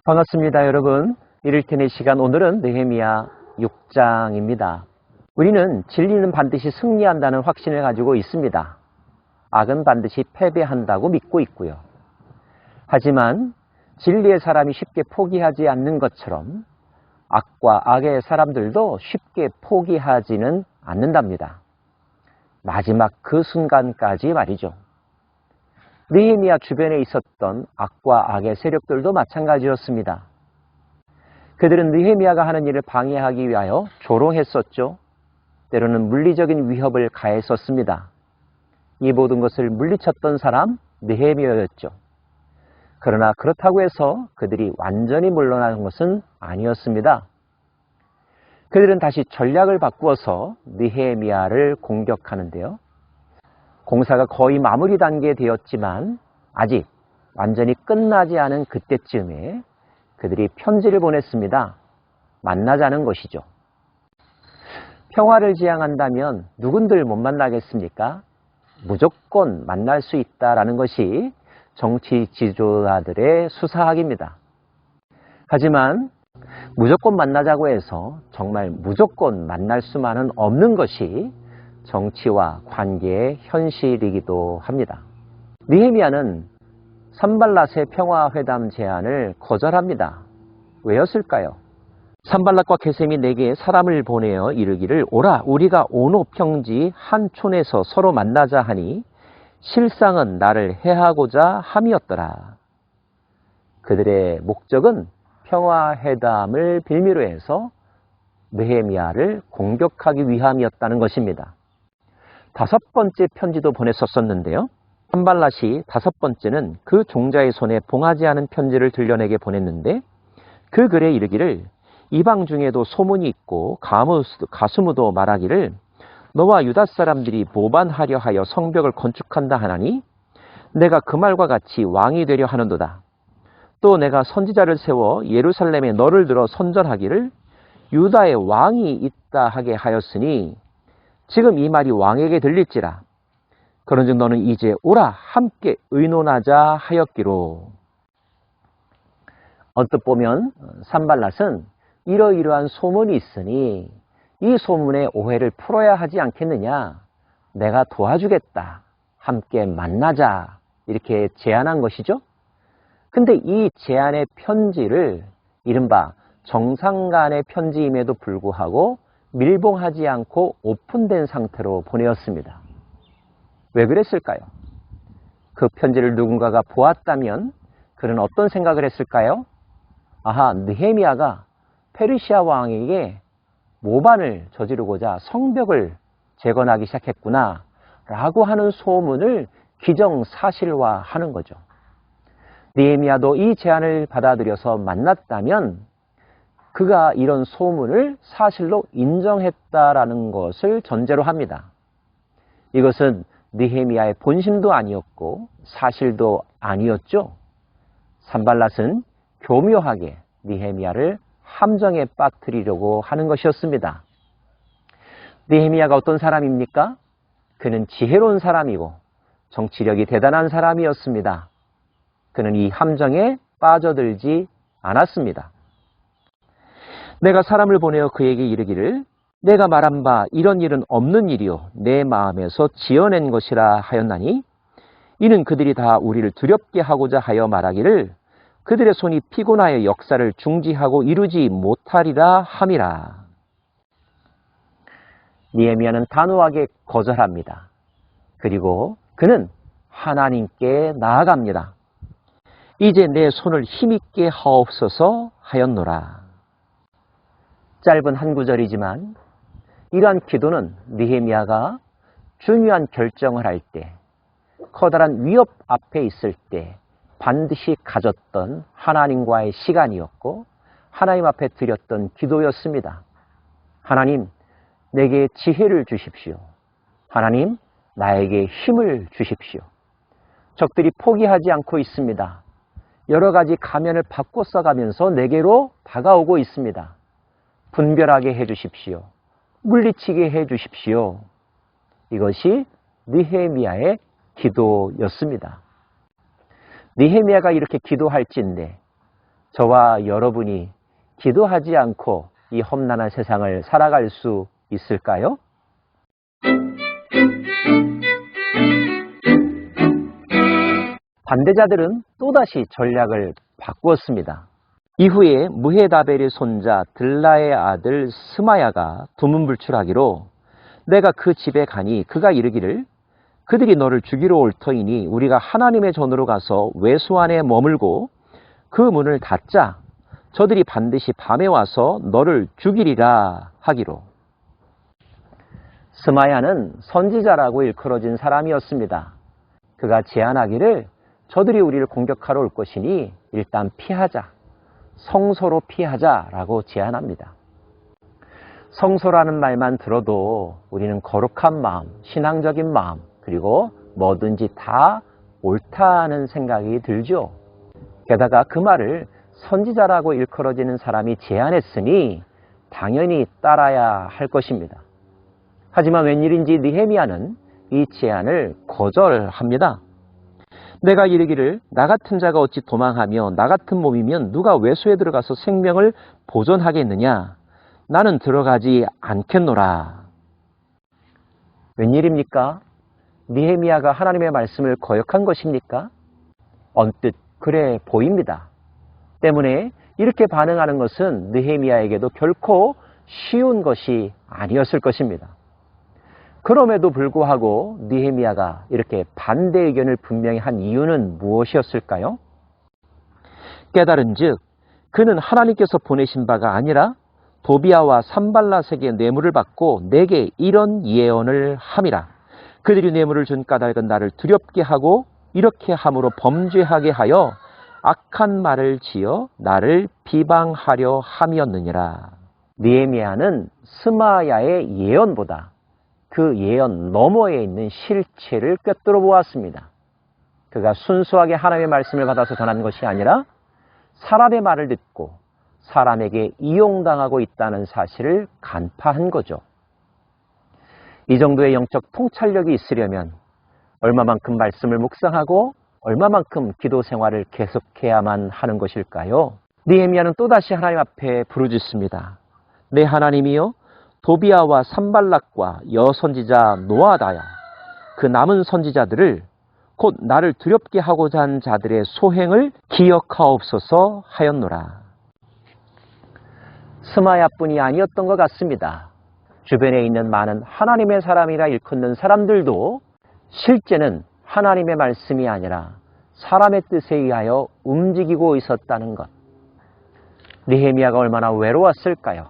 반갑습니다, 여러분. 이를테니 시간, 오늘은 느헤미야 6장입니다. 우리는 진리는 반드시 승리한다는 확신을 가지고 있습니다. 악은 반드시 패배한다고 믿고 있고요. 하지만 진리의 사람이 쉽게 포기하지 않는 것처럼 악과 악의 사람들도 쉽게 포기하지는 않는답니다. 마지막 그 순간까지 말이죠. 느헤미야 주변에 있었던 악과 악의 세력들도 마찬가지였습니다. 그들은 느헤미야가 하는 일을 방해하기 위하여 조롱했었죠. 때로는 물리적인 위협을 가했었습니다. 이 모든 것을 물리쳤던 사람 느헤미야였죠. 그러나 그렇다고 해서 그들이 완전히 물러나는 것은 아니었습니다. 그들은 다시 전략을 바꾸어서 느헤미야를 공격하는데요. 공사가 거의 마무리 단계에 되었지만 아직 완전히 끝나지 않은 그때쯤에 그들이 편지를 보냈습니다. 만나자는 것이죠. 평화를 지향한다면 누군들 못 만나겠습니까? 무조건 만날 수 있다라는 것이 정치 지도자들의 수사학입니다. 하지만 무조건 만나자고 해서 정말 무조건 만날 수만은 없는 것이 정치와 관계의 현실이기도 합니다. 느헤미야는 산발랏의 평화회담 제안을 거절합니다. 왜였을까요? 산발랏과 게셈이 내게 사람을 보내어 이르기를 오라 우리가 오노 평지 한 촌에서 서로 만나자 하니 실상은 나를 해하고자 함이었더라. 그들의 목적은 평화회담을 빌미로 해서 느헤미야를 공격하기 위함이었다는 것입니다. 5번째 편지도 보냈었는데요. 산발랏이 5번째는 그 종자의 손에 봉하지 않은 편지를 들려내게 보냈는데 그 글에 이르기를 이방 중에도 소문이 있고 가수무도 말하기를 너와 유다 사람들이 모반하려 하여 성벽을 건축한다 하나니 내가 그 말과 같이 왕이 되려 하는도다. 또 내가 선지자를 세워 예루살렘에 너를 들어 선전하기를 유다의 왕이 있다 하게 하였으니 지금 이 말이 왕에게 들릴지라. 그런즉 너는 이제 오라 함께 의논하자 하였기로. 언뜻 보면 산발랏은 이러이러한 소문이 있으니 이 소문의 오해를 풀어야 하지 않겠느냐. 내가 도와주겠다. 함께 만나자. 이렇게 제안한 것이죠. 근데 이 제안의 편지를 이른바 정상 간의 편지임에도 불구하고 밀봉하지 않고 오픈된 상태로 보내었습니다. 왜 그랬을까요? 그 편지를 누군가가 보았다면 그는 어떤 생각을 했을까요? 아하, 느헤미야가 페르시아 왕에게 모반을 저지르고자 성벽을 재건하기 시작했구나 라고 하는 소문을 기정사실화하는 거죠. 느헤미야도 이 제안을 받아들여서 만났다면 그가 이런 소문을 사실로 인정했다라는 것을 전제로 합니다. 이것은 느헤미야의 본심도 아니었고 사실도 아니었죠. 산발랏은 교묘하게 느헤미야를 함정에 빠뜨리려고 하는 것이었습니다. 느헤미야가 어떤 사람입니까? 그는 지혜로운 사람이고 정치력이 대단한 사람이었습니다. 그는 이 함정에 빠져들지 않았습니다. 내가 사람을 보내어 그에게 이르기를 내가 말한 바 이런 일은 없는 일이요 내 마음에서 지어낸 것이라 하였나니 이는 그들이 다 우리를 두렵게 하고자 하여 말하기를 그들의 손이 피곤하여 역사를 중지하고 이루지 못하리라 함이라. 느헤미야는 단호하게 거절합니다. 그리고 그는 하나님께 나아갑니다. 이제 내 손을 힘있게 하옵소서 하였노라. 짧은 한 구절이지만 이러한 기도는 느헤미야가 중요한 결정을 할 때, 커다란 위협 앞에 있을 때 반드시 가졌던 하나님과의 시간이었고 하나님 앞에 드렸던 기도였습니다. 하나님, 내게 지혜를 주십시오. 하나님, 나에게 힘을 주십시오. 적들이 포기하지 않고 있습니다. 여러 가지 가면을 바꿔 써가면서 내게로 다가오고 있습니다. 분별하게 해주십시오. 물리치게 해주십시오. 이것이 느헤미야의 기도였습니다. 느헤미야가 이렇게 기도할진대 저와 여러분이 기도하지 않고 이 험난한 세상을 살아갈 수 있을까요? 반대자들은 또다시 전략을 바꾸었습니다. 이후에 무헤다벨의 손자 들라의 아들 스마야가 두문불출하기로 내가 그 집에 가니 그가 이르기를 그들이 너를 죽이러 올 터이니 우리가 하나님의 전으로 가서 외소 안에 머물고 그 문을 닫자. 저들이 반드시 밤에 와서 너를 죽이리라 하기로. 스마야는 선지자라고 일컬어진 사람이었습니다. 그가 제안하기를 저들이 우리를 공격하러 올 것이니 일단 피하자. 성소로 피하자라고 제안합니다. 성소라는 말만 들어도 우리는 거룩한 마음, 신앙적인 마음, 그리고 뭐든지 다 옳다는 생각이 들죠. 게다가 그 말을 선지자라고 일컬어지는 사람이 제안했으니 당연히 따라야 할 것입니다. 하지만 웬일인지 느헤미야는 이 제안을 거절합니다. 내가 이르기를 나 같은 자가 어찌 도망하며 나 같은 몸이면 누가 외소에 들어가서 생명을 보존하겠느냐. 나는 들어가지 않겠노라. 웬일입니까? 느헤미야가 하나님의 말씀을 거역한 것입니까? 언뜻 그래 보입니다. 때문에 이렇게 반응하는 것은 느헤미야에게도 결코 쉬운 것이 아니었을 것입니다. 그럼에도 불구하고 느헤미야가 이렇게 반대 의견을 분명히 한 이유는 무엇이었을까요? 깨달은즉 그는 하나님께서 보내신 바가 아니라 도비아와 산발랏에게 뇌물을 받고 내게 이런 예언을 함이라. 그들이 뇌물을 준 까닭은 나를 두렵게 하고 이렇게 함으로 범죄하게 하여 악한 말을 지어 나를 비방하려 함이었느니라. 느헤미야는 스마야의 예언보다 그 예언 너머에 있는 실체를 꿰뚫어 보았습니다. 그가 순수하게 하나님의 말씀을 받아서 전한 것이 아니라 사람의 말을 듣고 사람에게 이용당하고 있다는 사실을 간파한 거죠. 이 정도의 영적 통찰력이 있으려면 얼마만큼 말씀을 묵상하고 얼마만큼 기도 생활을 계속해야만 하는 것일까요? 느헤미야는 또다시 하나님 앞에 부르짖습니다. 내 하나님이여, 도비아와 산발락과 여선지자 노아다야 그 남은 선지자들을 곧 나를 두렵게 하고자 한 자들의 소행을 기억하옵소서 하였노라. 스마야뿐이 아니었던 것 같습니다. 주변에 있는 많은 하나님의 사람이라 일컫는 사람들도 실제는 하나님의 말씀이 아니라 사람의 뜻에 의하여 움직이고 있었다는 것. 느헤미야가 얼마나 외로웠을까요?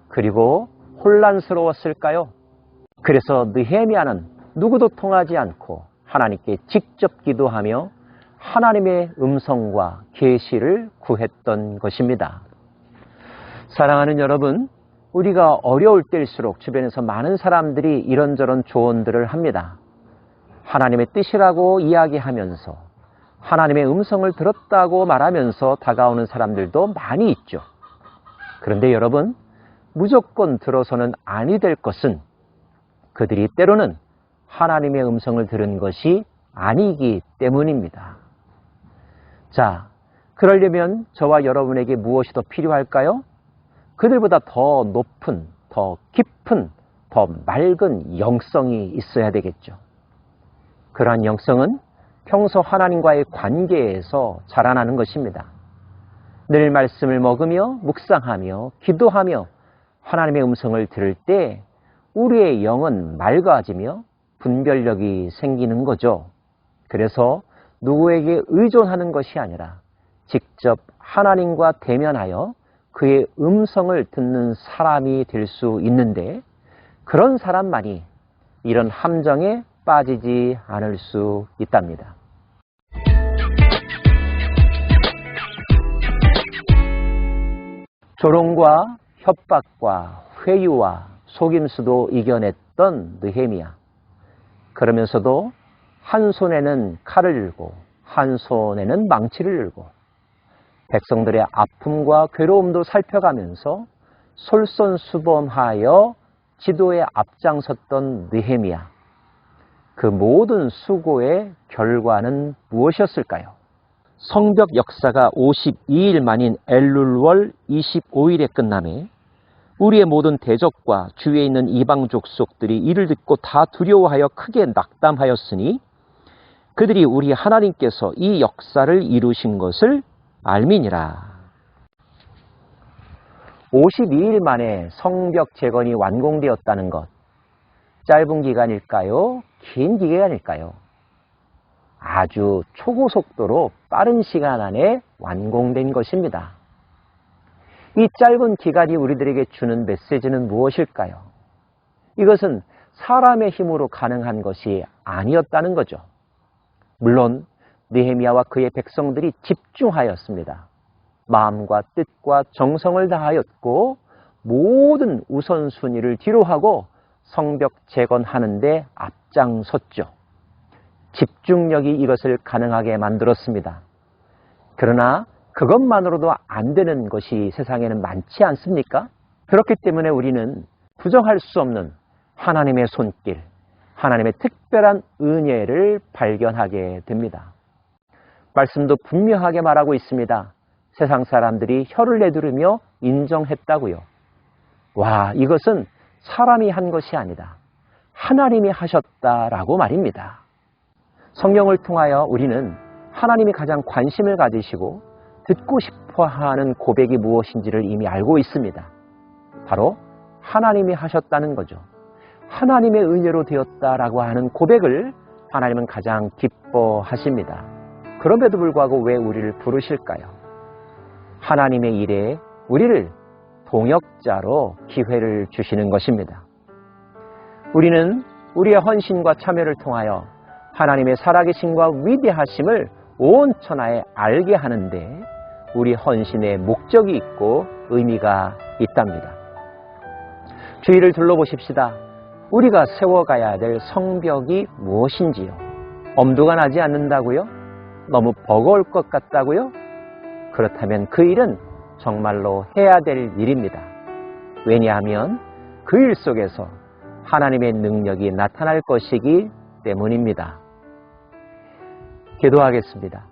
그리고 혼란스러웠을까요? 그래서 느헤미야는 누구도 통하지 않고 하나님께 직접 기도하며 하나님의 음성과 계시를 구했던 것입니다. 사랑하는 여러분, 우리가 어려울 때일수록 주변에서 많은 사람들이 이런저런 조언들을 합니다. 하나님의 뜻이라고 이야기하면서 하나님의 음성을 들었다고 말하면서 다가오는 사람들도 많이 있죠. 그런데 여러분, 무조건 들어서는 아니 될 것은 그들이 때로는 하나님의 음성을 들은 것이 아니기 때문입니다. 자, 그러려면 저와 여러분에게 무엇이 더 필요할까요? 그들보다 더 높은, 더 깊은, 더 맑은 영성이 있어야 되겠죠. 그러한 영성은 평소 하나님과의 관계에서 자라나는 것입니다. 늘 말씀을 먹으며 묵상하며 기도하며 하나님의 음성을 들을 때 우리의 영은 맑아지며 분별력이 생기는 거죠. 그래서 누구에게 의존하는 것이 아니라 직접 하나님과 대면하여 그의 음성을 듣는 사람이 될 수 있는데 그런 사람만이 이런 함정에 빠지지 않을 수 있답니다. 조롱과 협박과 회유와 속임수도 이겨냈던 느헤미야. 그러면서도 한 손에는 칼을 들고 한 손에는 망치를 들고 백성들의 아픔과 괴로움도 살펴가면서 솔선수범하여 지도에 앞장섰던 느헤미야. 그 모든 수고의 결과는 무엇이었을까요? 성벽 역사가 52일 만인 엘룰월 25일에 끝남에 우리의 모든 대적과 주위에 있는 이방 족속들이 이를 듣고 다 두려워하여 크게 낙담하였으니 그들이 우리 하나님께서 이 역사를 이루신 것을 알미니라. 52일 만에 성벽 재건이 완공되었다는 것, 짧은 기간일까요? 긴 기간일까요? 아주 초고속도로 빠른 시간 안에 완공된 것입니다. 이 짧은 기간이 우리들에게 주는 메시지는 무엇일까요? 이것은 사람의 힘으로 가능한 것이 아니었다는 거죠. 물론 느헤미야와 그의 백성들이 집중하였습니다. 마음과 뜻과 정성을 다하였고 모든 우선순위를 뒤로하고 성벽 재건하는 데 앞장섰죠. 집중력이 이것을 가능하게 만들었습니다. 그러나 그것만으로도 안 되는 것이 세상에는 많지 않습니까? 그렇기 때문에 우리는 부정할 수 없는 하나님의 손길, 하나님의 특별한 은혜를 발견하게 됩니다. 말씀도 분명하게 말하고 있습니다. 세상 사람들이 혀를 내두르며 인정했다고요. 와, 이것은 사람이 한 것이 아니다. 하나님이 하셨다라고 말입니다. 성경을 통하여 우리는 하나님이 가장 관심을 가지시고 듣고 싶어하는 고백이 무엇인지를 이미 알고 있습니다. 바로 하나님이 하셨다는 거죠. 하나님의 은혜로 되었다라고 하는 고백을 하나님은 가장 기뻐하십니다. 그럼에도 불구하고 왜 우리를 부르실까요? 하나님의 일에 우리를 동역자로 기회를 주시는 것입니다. 우리는 우리의 헌신과 참여를 통하여 하나님의 살아계심과 위대하심을 온 천하에 알게 하는데 우리 헌신에 목적이 있고 의미가 있답니다. 주위를 둘러보십시다. 우리가 세워가야 될 성벽이 무엇인지요? 엄두가 나지 않는다고요? 너무 버거울 것 같다고요? 그렇다면 그 일은 정말로 해야 될 일입니다. 왜냐하면 그 일 속에서 하나님의 능력이 나타날 것이기 때문입니다. 기도하겠습니다.